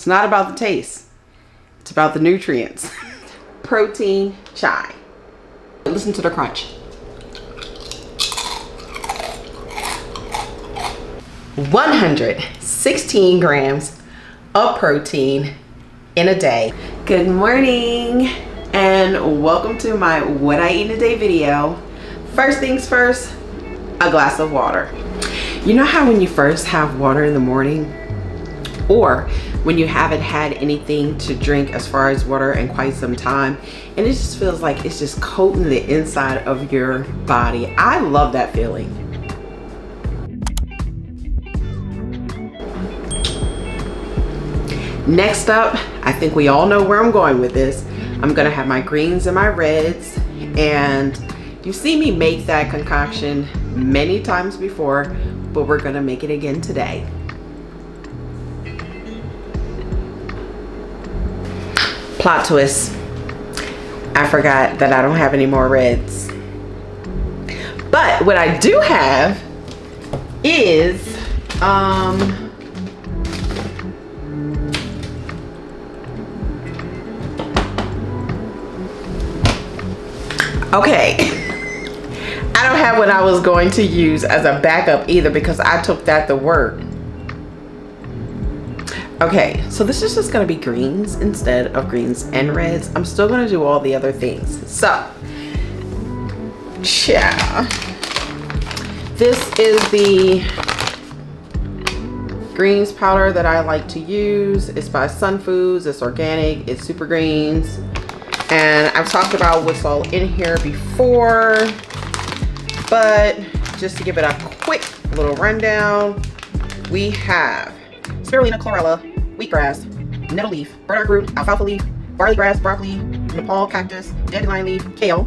It's not about the taste. It's about the nutrients. Protein chai. Listen to the crunch. 116 grams of protein in a day. Good morning and welcome to my What I Eat in a Day video. First things first, a glass of water. You know how when you first have water in the morning, or when you haven't had anything to drink as far as water in quite some time, and it just feels like it's just coating the inside of your body. I love that feeling. Next up, I think we all know where I'm going with this. I'm gonna have my greens and my reds, and you've seen me make that concoction many times before, but we're gonna make it again today. Plot twist, I forgot that I don't have any more reds. But what I do have is, okay, I don't have what I was going to use as a backup either because I took that to work. Okay, so this is just gonna be greens instead of greens and reds. I'm still gonna do all the other things. So, yeah. This is the greens powder that I like to use. It's by Sun Foods, it's organic, it's super greens. And I've talked about what's all in here before, but just to give it a quick little rundown, we have spirulina, chlorella, wheatgrass, nettle leaf, burdock root, alfalfa leaf, barley grass, broccoli, Nepal cactus, dandelion leaf, kale,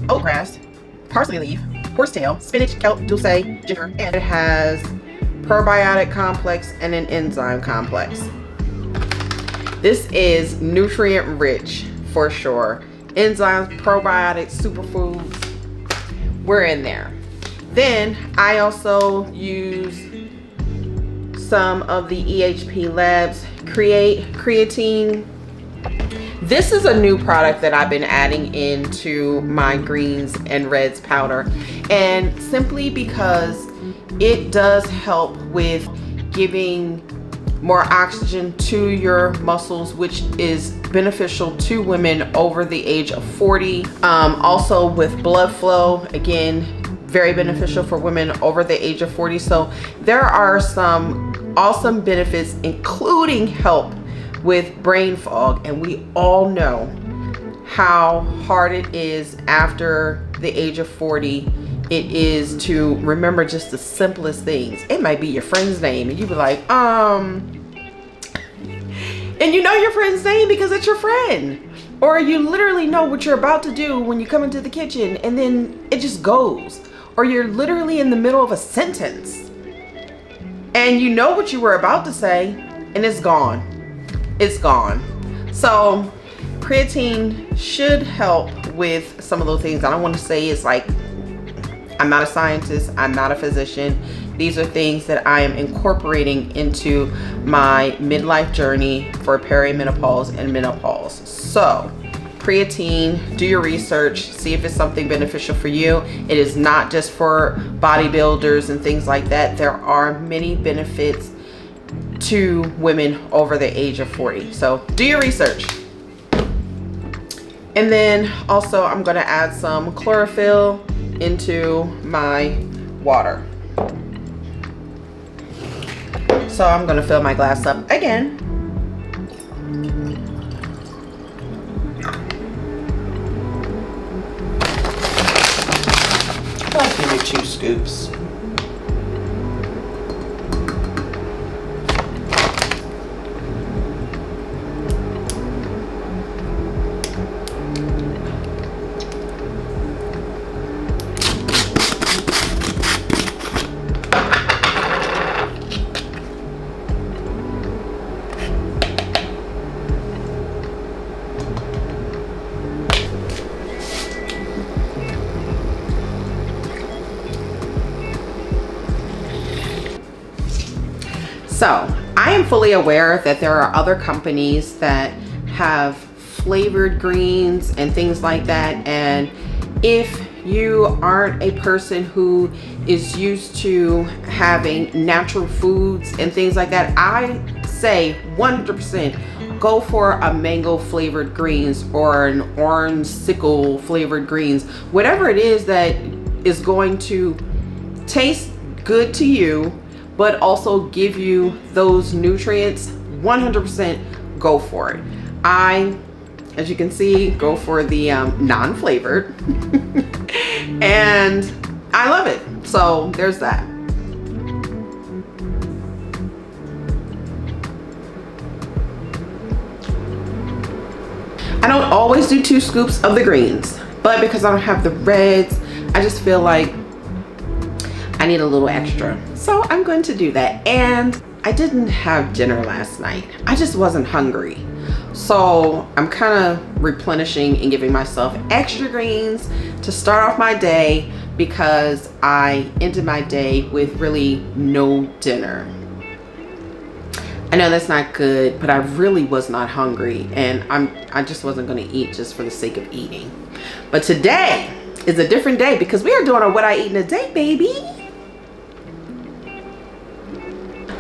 oatgrass, parsley leaf, horsetail, spinach, kelp, dulce, ginger, and it has probiotic complex and an enzyme complex. This is nutrient rich for sure. Enzymes, probiotics, superfoods, we're in there. Then I also use some of the EHP Labs creatine. This is a new product that I've been adding into my greens and reds powder, and simply because it does help with giving more oxygen to your muscles, which is beneficial to women over the age of 40. Also with blood flow, again, very beneficial for women over the age of 40. So there are some awesome benefits, including help with brain fog. And we all know how hard it is after the age of 40. It is to remember just the simplest things. It might be your friend's name and you be like, and you know your friend's name because it's your friend. Or you literally know what you're about to do when you come into the kitchen and then it just goes. Or you're literally in the middle of a sentence and you know what you were about to say and it's gone. It's gone. So creatine should help with some of those things. I don't want to say it's like, I'm not a scientist, I'm not a physician. These are things that I am incorporating into my midlife journey for perimenopause and menopause. So creatine, do your research, see if it's something beneficial for you. It is not just for bodybuilders and things like that. There are many benefits to women over the age of 40. So do your research. And then also I'm gonna add some chlorophyll into my water. So I'm gonna fill my glass up again. I'll give you 2 scoops. So I am fully aware that there are other companies that have flavored greens and things like that, and if you aren't a person who is used to having natural foods and things like that, I say 100% go for a mango flavored greens or an orange sickle flavored greens. Whatever it is that is going to taste good to you but also give you those nutrients, 100% go for it. I, as you can see, go for the non-flavored and I love it. So there's that. I don't always do 2 scoops of the greens, but because I don't have the reds, I just feel like I need a little extra. So I'm going to do that. And I didn't have dinner last night. I just wasn't hungry. So I'm kind of replenishing and giving myself extra greens to start off my day because I ended my day with really no dinner. I know that's not good, but I really was not hungry, and I just wasn't going to eat just for the sake of eating. But today is a different day because we are doing a what I eat in a day, baby.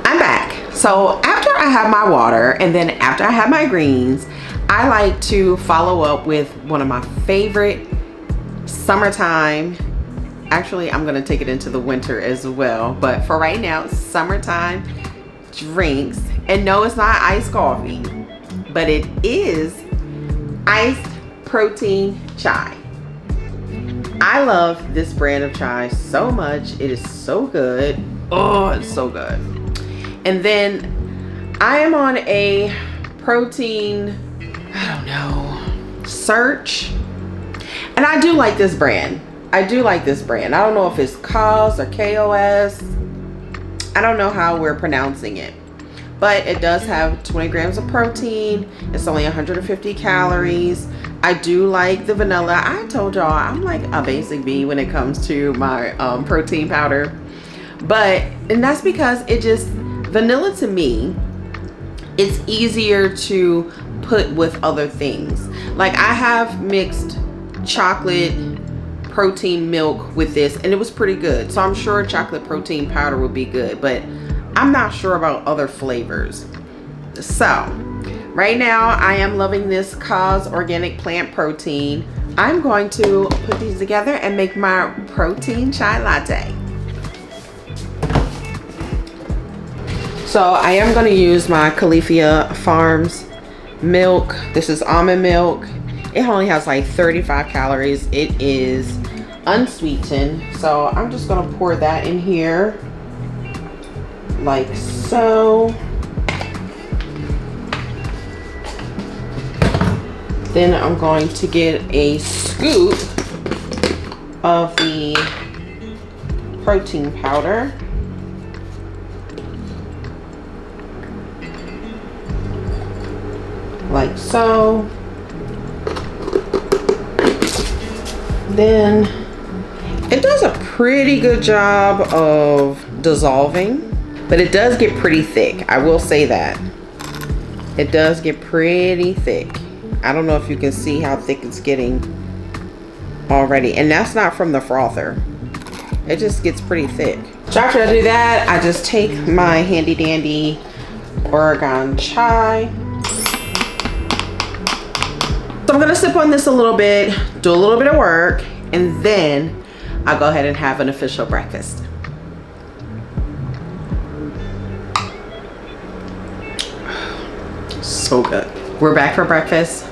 I'm back. So after I have my water and then after I have my greens, I like to follow up with one of my favorite summertime. Actually, I'm going to take it into the winter as well, but for right now, summertime drinks. And no, it's not iced coffee, but it is iced protein chai. I love this brand of chai so much. It is so good. Oh, it's so good. And then I am on a protein, I don't know, search. And I do like this brand. I don't know if it's COS or KOS. I don't know how we're pronouncing it. But it does have 20 grams of protein. It's only 150 calories. I do like the vanilla. I told y'all I'm like a basic bee when it comes to my protein powder. And that's because vanilla to me, it's easier to put with other things. Like I have mixed chocolate protein milk with this and it was pretty good. So I'm sure chocolate protein powder would be good, but I'm not sure about other flavors. So right now I am loving this COS organic plant protein. I'm going to put these together and make my protein chai latte. So I am going to use my Califia Farms milk. This is almond milk. It only has like 35 calories. It is unsweetened. So I'm just going to pour that in here like so. Then I'm going to get a scoop of the protein powder. Like so. Then it does a pretty good job of dissolving, but it does get pretty thick. I will say that. It does get pretty thick. I don't know if you can see how thick it's getting already. And that's not from the frother. It just gets pretty thick. So after I do that, I just take my handy dandy Oregon chai. So I'm gonna sip on this a little bit, do a little bit of work, and then I'll go ahead and have an official breakfast. So good. We're back for breakfast.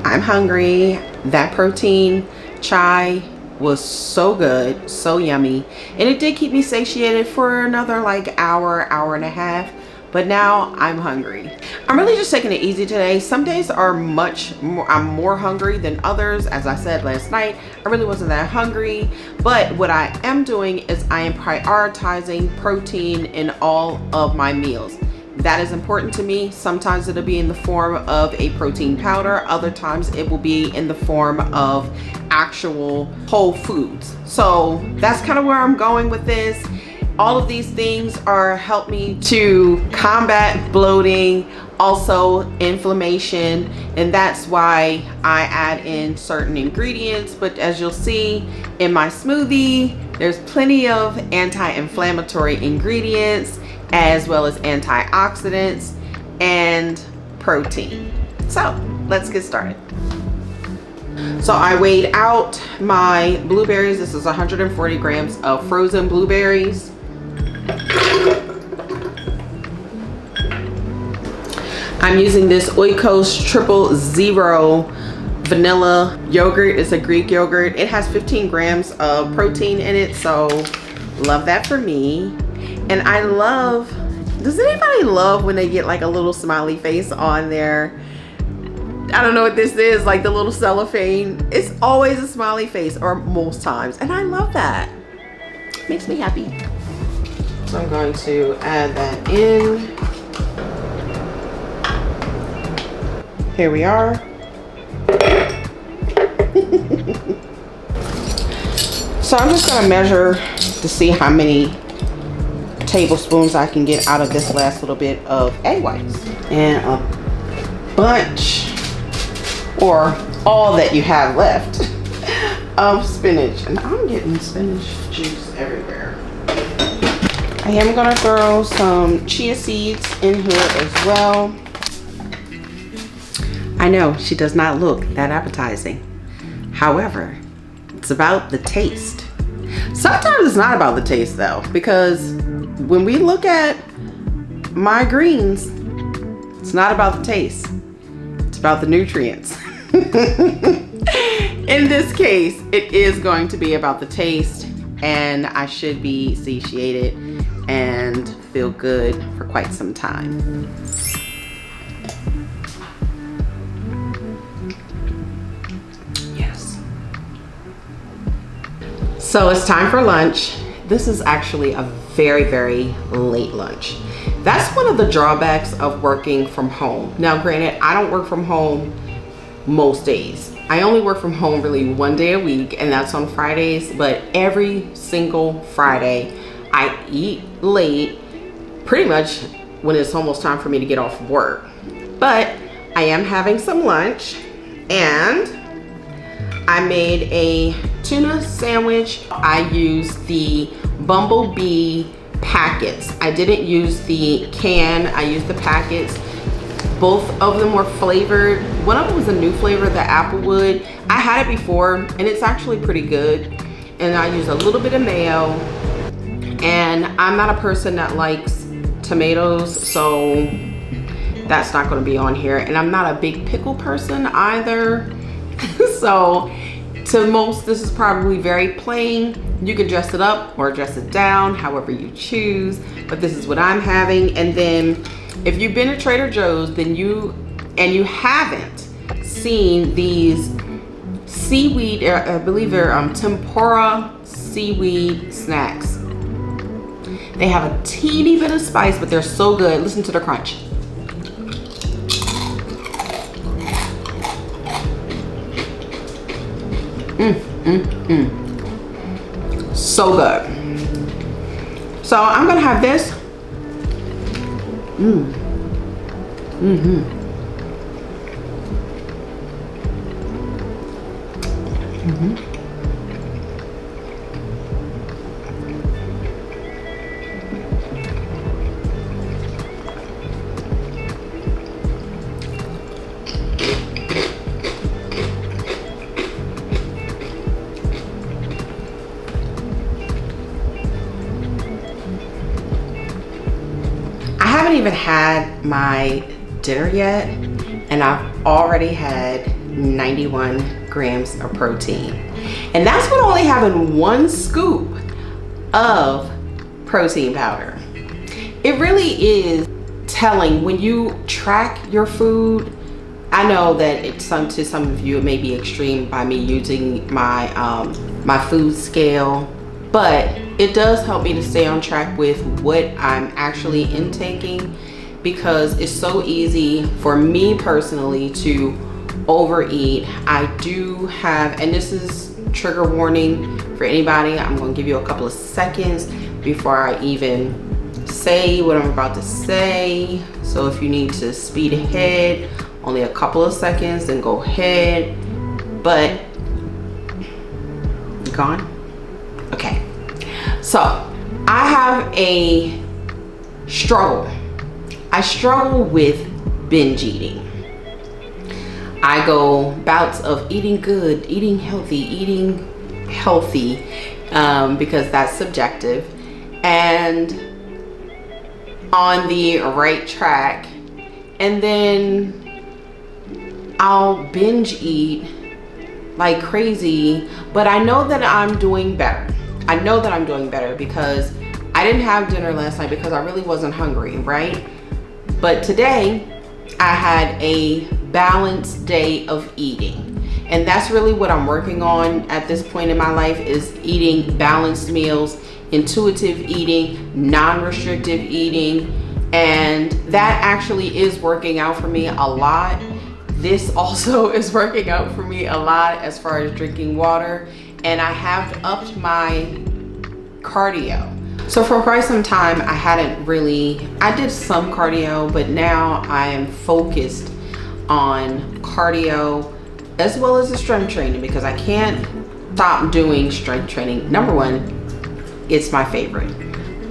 I'm hungry. That protein chai was so good, so yummy. And it did keep me satiated for another like hour and a half. But now I'm hungry. I'm really just taking it easy today. Some days are I'm more hungry than others. As I said last night, I really wasn't that hungry. But what I am doing is I am prioritizing protein in all of my meals. That is important to me. Sometimes it'll be in the form of a protein powder. Other times it will be in the form of actual whole foods. So that's kind of where I'm going with this. All of these things are help me to combat bloating, also inflammation, and that's why I add in certain ingredients. But as you'll see in my smoothie, there's plenty of anti-inflammatory ingredients as well as antioxidants and protein. So let's get started. So I weighed out my blueberries. This is 140 grams of frozen blueberries. I'm using this Oikos 000 vanilla yogurt. It's a Greek yogurt. It has 15 grams of protein in it, so love that for me. And I love, does anybody love when they get like a little smiley face on there? I don't know what this is, like the little cellophane. It's always a smiley face, or most times, and I love that. Makes me happy. So I'm going to add that in. Here we are. So I'm just gonna measure to see how many tablespoons I can get out of this last little bit of egg whites. And a bunch, or all that you have left, of spinach. And I'm getting spinach juice everywhere. I am gonna throw some chia seeds in here as well. I know she does not look that appetizing. However, it's about the taste. Sometimes it's not about the taste though, because when we look at my greens, it's not about the taste. It's about the nutrients. In this case, it is going to be about the taste, and I should be satiated and feel good for quite some time. Yes. So it's time for lunch. This is actually a very, very late lunch. That's one of the drawbacks of working from home. Now, granted, I don't work from home most days. I only work from home really one day a week, and that's on Fridays, but every single Friday I eat late, pretty much when it's almost time for me to get off of work. But I am having some lunch, and I made a tuna sandwich. I used the Bumblebee packets. I didn't use the can, I used the packets. Both of them were flavored. One of them was a new flavor, the applewood. I had it before, and it's actually pretty good. And I use a little bit of mayo. And I'm not a person that likes tomatoes, so that's not gonna be on here. And I'm not a big pickle person either. So to most, this is probably very plain. You can dress it up or dress it down, however you choose. But this is what I'm having. And then if you've been to Trader Joe's, then you haven't seen these seaweed, I believe they're tempura seaweed snacks. They have a teeny bit of spice, but they're so good. Listen to the crunch. So good. So I'm gonna have this. I haven't even had my dinner yet, and I've already had 91 grams of protein. And that's with only having one scoop of protein powder. It really is telling when you track your food. I know that it's to some of you it may be extreme by me using my my food scale, but it does help me to stay on track with what I'm actually intaking, because it's so easy for me personally to overeat. I do have, and this is trigger warning for anybody, I'm going to give you a couple of seconds, before I even say what I'm about to say. So if you need to speed ahead, only a couple of seconds, then go ahead. But gone? Okay. So I have a struggle. I struggle with binge eating. I go bouts of eating good, eating healthy, because that's subjective, and on the right track, and then I'll binge eat like crazy. But I know that I'm doing better. I know that I'm doing better because I didn't have dinner last night because I really wasn't hungry, right? But today I had a balanced day of eating. And that's really what I'm working on at this point in my life, is eating balanced meals, intuitive eating, non-restrictive eating. And that actually is working out for me a lot. This also is working out for me a lot as far as drinking water. And I have upped my cardio. So for quite some time, I did some cardio, but now I am focused on cardio as well as the strength training, because I can't stop doing strength training. Number one, it's my favorite.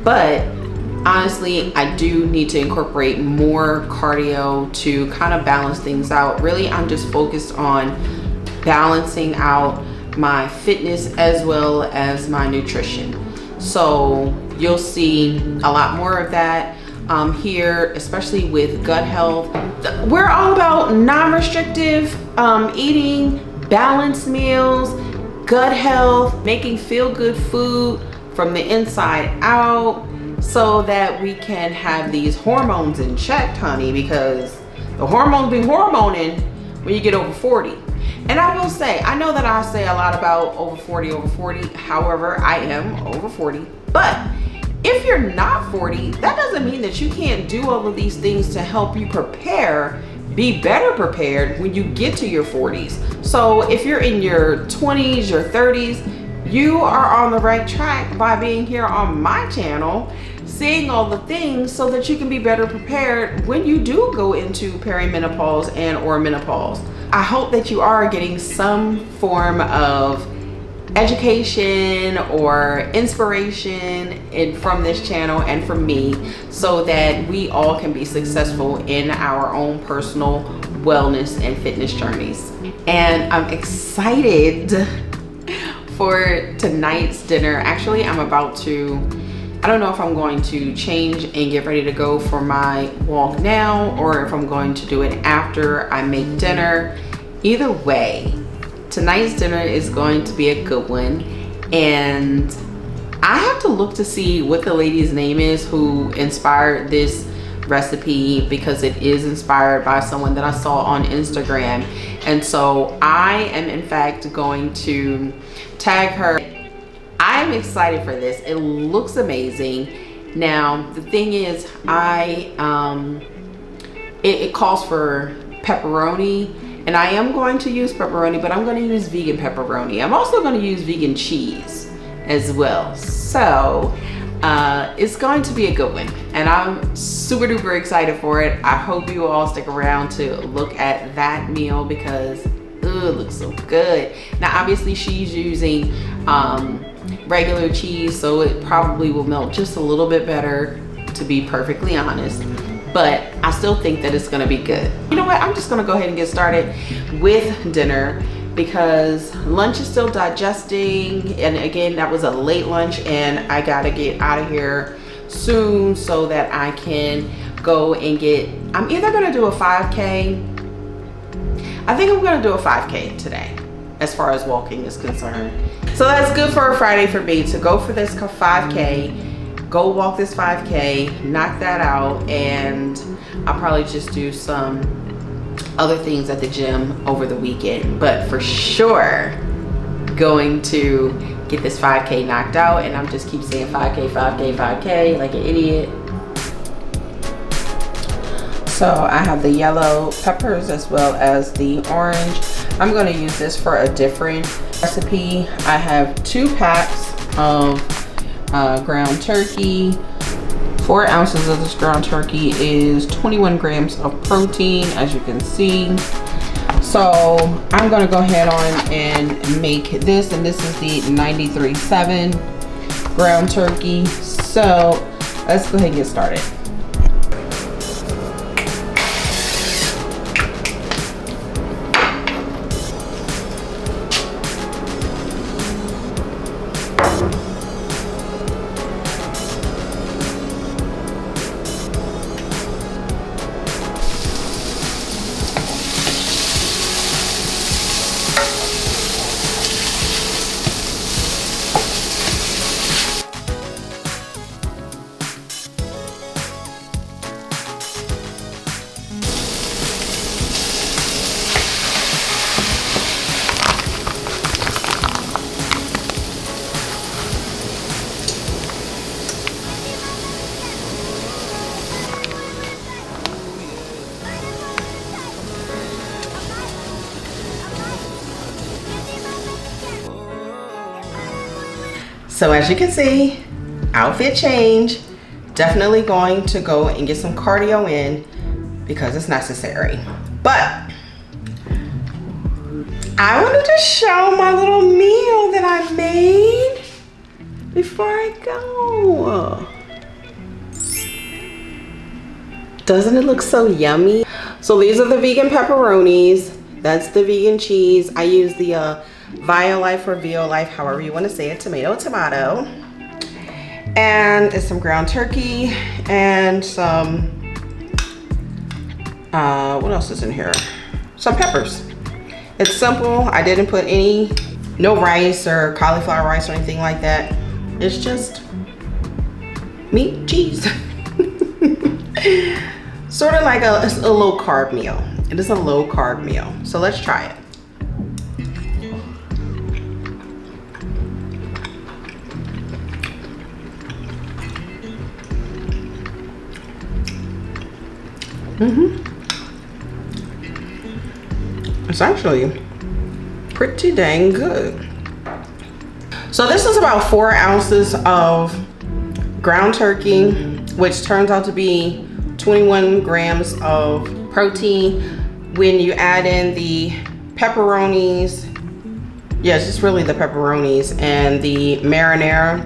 But honestly, I do need to incorporate more cardio to kind of balance things out. Really, I'm just focused on balancing out my fitness as well as my nutrition. So you'll see a lot more of that here, especially with gut health. We're all about non-restrictive eating, balanced meals, gut health, making feel-good food from the inside out, so that we can have these hormones in check, honey, because the hormones be hormoning when you get over 40. And I will say, I know that I say a lot about over 40, however, I am over 40. But if you're not 40, that doesn't mean that you can't do all of these things to help you be better prepared when you get to your 40s. So if you're in your 20s, your 30s, you are on the right track by being here on my channel, seeing all the things so that you can be better prepared when you do go into perimenopause and or menopause. I hope that you are getting some form of education or inspiration from this channel and from me, so that we all can be successful in our own personal wellness and fitness journeys. And I'm excited for tonight's dinner. Actually, I don't know if I'm going to change and get ready to go for my walk now, or if I'm going to do it after I make dinner. Either way, tonight's dinner is going to be a good one. And I have to look to see what the lady's name is who inspired this recipe, because it is inspired by someone that I saw on Instagram. And so I am in fact going to tag her. I'm excited for this. It looks amazing. Now the thing is, it calls for pepperoni, and I am going to use pepperoni, but I'm going to use vegan pepperoni. I'm also going to use vegan cheese as well. So it's going to be a good one, and I'm super duper excited for it. I hope you all stick around to look at that meal, because it looks so good. Now obviously she's using regular cheese, so it probably will melt just a little bit better, to be perfectly honest, but I still think that it's gonna be good. You know what, I'm just gonna go ahead and get started with dinner, because lunch is still digesting, and again, that was a late lunch, and I gotta get out of here soon so that I can go and I'm either gonna do a 5K. I think I'm gonna do a 5K today as far as walking is concerned. So that's good for a Friday for me, to go for this 5K, go walk this 5K, knock that out, and I'll probably just do some other things at the gym over the weekend. But for sure, going to get this 5K knocked out, and I'm just keep saying 5K, 5K, 5K like an idiot. So I have the yellow peppers as well as the orange. I'm going to use this for a different recipe. I have 2 packs of ground turkey. 4 ounces of this ground turkey is 21 grams of protein, as you can see. So I'm gonna go ahead on and make this, and this is the 93.7 ground turkey. So let's go ahead and get started. So as you can see, outfit change. Definitely going to go and get some cardio in because it's necessary. But I wanted to show my little meal that I made before I go. Doesn't it look so yummy? So these are the vegan pepperonis. That's the vegan cheese. I use the Violife or Violife, however you want to say it, tomato. And it's some ground turkey and some, what else is in here? Some peppers. It's simple. I didn't put no rice or cauliflower rice or anything like that. It's just meat, cheese. Sort of like a low carb meal. It is a low carb meal. So let's try it. It's actually pretty dang good. So this is about 4 ounces of ground turkey, which turns out to be 21 grams of protein. When you add in the pepperonis, yes, it's really the pepperonis and the marinara,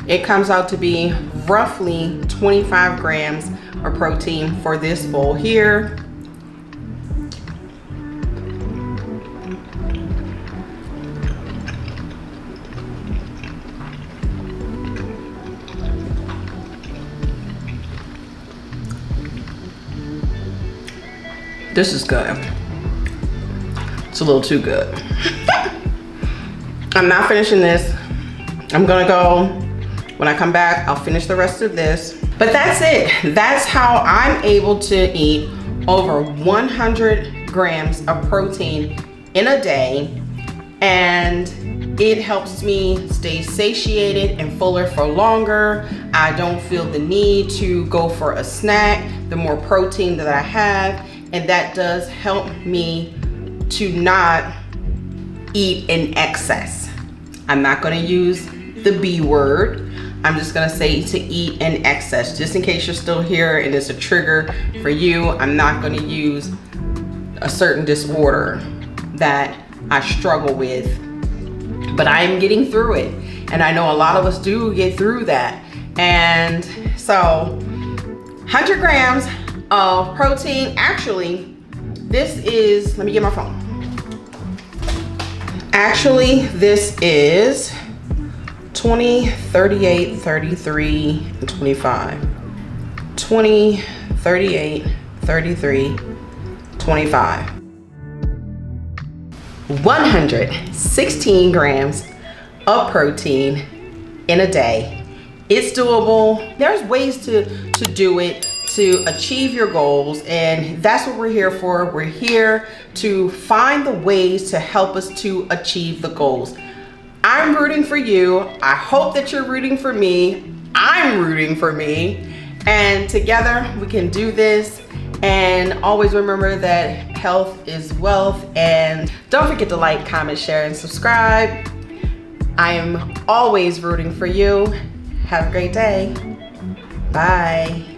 it comes out to be roughly 25 grams of protein for this bowl here. This is good. It's a little too good. I'm not finishing this. I'm gonna go, when I come back, I'll finish the rest of this. But that's it. That's how I'm able to eat over 100 grams of protein in a day. And it helps me stay satiated and fuller for longer. I don't feel the need to go for a snack, the more protein that I have. And that does help me to not eat in excess. I'm not gonna use the B word. I'm just gonna say to eat in excess, just in case you're still here and it's a trigger for you. I'm not gonna use a certain disorder that I struggle with, but I am getting through it. And I know a lot of us do get through that. And so 100 grams of protein. Actually, this is, let me get my phone. Actually, this is 20, 38, 33, and 25. 20, 38, 33, 25. 116 grams of protein in a day. It's doable. There's ways to do it, to achieve your goals, and that's what we're here for. We're here to find the ways to help us to achieve the goals. I'm rooting for you. I hope that you're rooting for me. I'm rooting for me, and together we can do this. And always remember that health is wealth, and don't forget to like, comment, share, and subscribe. I am always rooting for you. Have a great day. Bye.